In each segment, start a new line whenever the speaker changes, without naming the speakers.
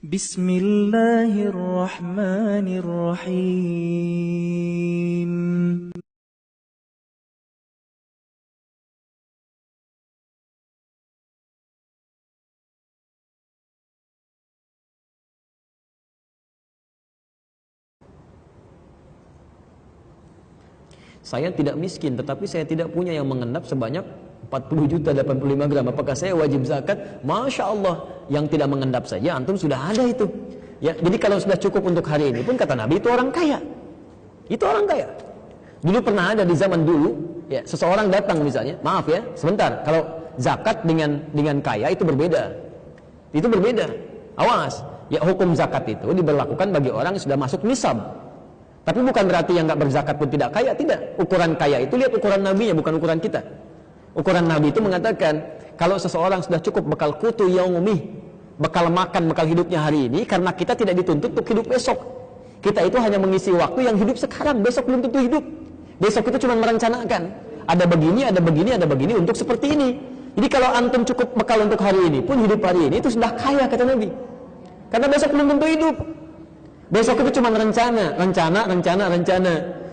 Bismillahirrahmanirrahim.
Saya tidak miskin, tetapi saya tidak punya yang mengendap sebanyak 40 juta 85 gram. Apakah saya wajib zakat? Masya Allah, yang tidak mengendap saja antum sudah ada itu. Ya, jadi kalau sudah cukup untuk hari ini pun kata Nabi itu orang kaya. Itu orang kaya. Dulu pernah ada di zaman dulu, ya, seseorang datang misalnya, maaf ya, sebentar. Kalau zakat dengan kaya itu berbeda. Itu berbeda. Awas, ya hukum zakat itu diberlakukan bagi orang yang sudah masuk nisab. Tapi bukan berarti yang nggak berzakat pun tidak kaya, tidak. Ukuran kaya itu lihat ukuran Nabinya, bukan ukuran kita. Ukuran Nabi itu mengatakan, kalau seseorang sudah cukup bekal qutu yaumih, bekal makan, bekal hidupnya hari ini, karena kita tidak dituntut untuk hidup besok. Kita itu hanya mengisi waktu yang hidup sekarang, besok belum tentu hidup. Besok itu cuma merencanakan. Ada begini, ada begini, ada begini untuk seperti ini. Jadi kalau antum cukup bekal untuk hari ini pun hidup hari ini itu sudah kaya kata Nabi. Karena besok belum tentu hidup. Besok itu cuma rencana.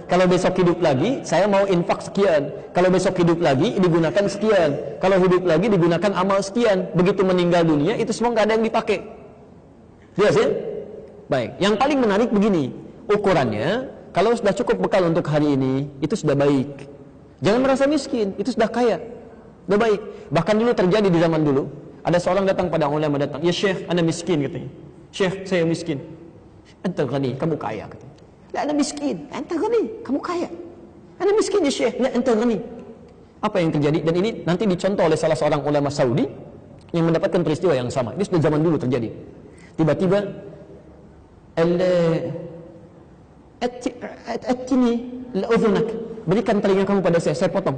Kalau besok hidup lagi, saya mau infak sekian. Kalau besok hidup lagi, digunakan sekian. Kalau hidup lagi, digunakan amal sekian. Begitu meninggal dunia, itu semua nggak ada yang dipakai. Jelas ya? Baik. Yang paling menarik begini, ukurannya, kalau sudah cukup bekal untuk hari ini, itu sudah baik. Jangan merasa miskin, itu sudah kaya. Sudah baik. Bahkan dulu terjadi di zaman dulu, ada seorang datang pada ulama datang, ya Syekh, ana miskin katanya. Syekh, saya miskin. Anta ghani, kamu kaya katanya. La ana miskin, anta ghani, kamu kaya. Ana miskin ya Syekh, la anta ghani. Apa yang terjadi? Dan ini nanti dicontoh oleh salah seorang ulama Saudi yang mendapatkan peristiwa yang sama. Ini sudah zaman dulu terjadi. Tiba-tiba atini la-udhunak, berikan telinga kamu pada saya potong.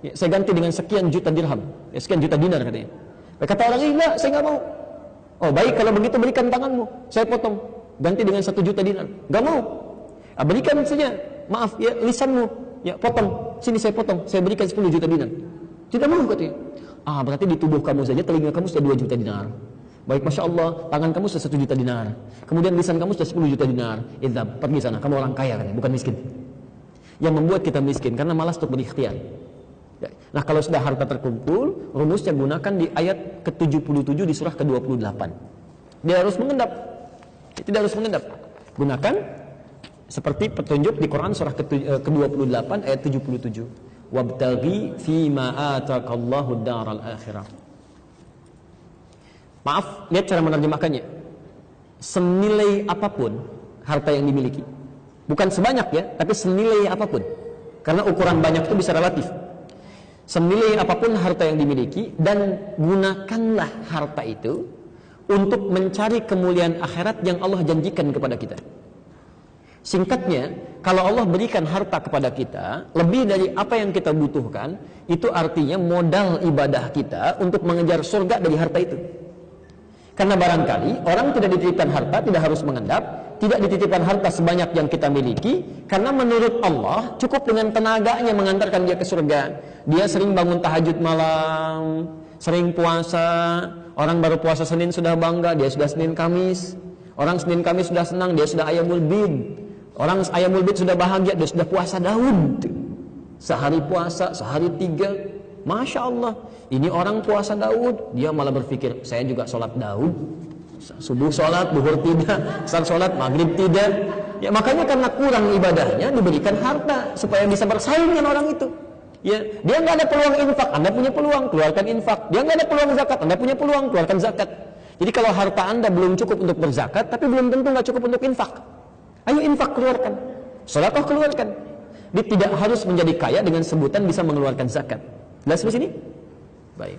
Ya, saya ganti dengan sekian juta dirham, ya, sekian juta dinar katanya. Kata orang ini, enggak, saya enggak mau. Oh baik, kalau begitu berikan tanganmu, saya potong, ganti dengan 1 juta dinar. Enggak mau. Berikan saja, maaf ya, lisanmu, ya potong, sini saya potong, saya berikan 10 juta dinar. Tidak mau katanya. Berarti di tubuh kamu saja telinga kamu sudah 2 juta dinar. Baik, Masya Allah, tangan kamu sudah 1 juta dinar. Kemudian lisan kamu sudah 10 juta dinar. Idhab, pergi sana, kamu orang kaya katanya, bukan miskin. Yang membuat kita miskin karena malas untuk berikhtiar. Nah, kalau sudah harta terkumpul, rumusnya gunakan di ayat ke-77 di surah ke-28. Dia harus mengendap. Tidak harus mengendap. Gunakan seperti petunjuk di Quran surah ke-28 ayat 77. Wabtaghi fima ataqallahu daral akhirah. Maaf, lihat cara menerjemahkannya. Senilai apapun harta yang dimiliki. Bukan sebanyak ya, tapi senilai apapun. Karena ukuran banyak itu bisa relatif. Senilai apapun harta yang dimiliki, dan gunakanlah harta itu untuk mencari kemuliaan akhirat yang Allah janjikan kepada kita. Singkatnya, kalau Allah berikan harta kepada kita lebih dari apa yang kita butuhkan, itu artinya modal ibadah kita untuk mengejar surga dari harta itu. Karena barangkali orang tidak dititipkan harta tidak harus mengendap, tidak dititipkan harta sebanyak yang kita miliki, karena menurut Allah cukup dengan tenaganya mengantarkan dia ke surga. Dia sering bangun tahajud malam, sering puasa. Orang baru puasa Senin sudah bangga, dia sudah Senin Kamis. Orang Senin Kamis sudah senang, dia sudah Ayamul Bid. Orang Ayamul Bid sudah bahagia, dia sudah puasa Daud. Sehari puasa, sehari 3. Masya Allah, ini orang puasa Daud, dia malah berpikir, saya juga sholat Daud. Subuh sholat, duhur tidak, asar sholat, maghrib tidak. Ya makanya karena kurang ibadahnya diberikan harta supaya bisa bersaing dengan orang itu. Ya, dia nggak ada peluang infak, Anda punya peluang, keluarkan infak. Dia nggak ada peluang zakat, Anda punya peluang, keluarkan zakat. Jadi kalau harta Anda belum cukup untuk berzakat, tapi belum tentu nggak cukup untuk infak. Ayo infak keluarkan, sedekah keluarkan. Dia tidak harus menjadi kaya dengan sebutan bisa mengeluarkan zakat. Jelas di sini? Baik.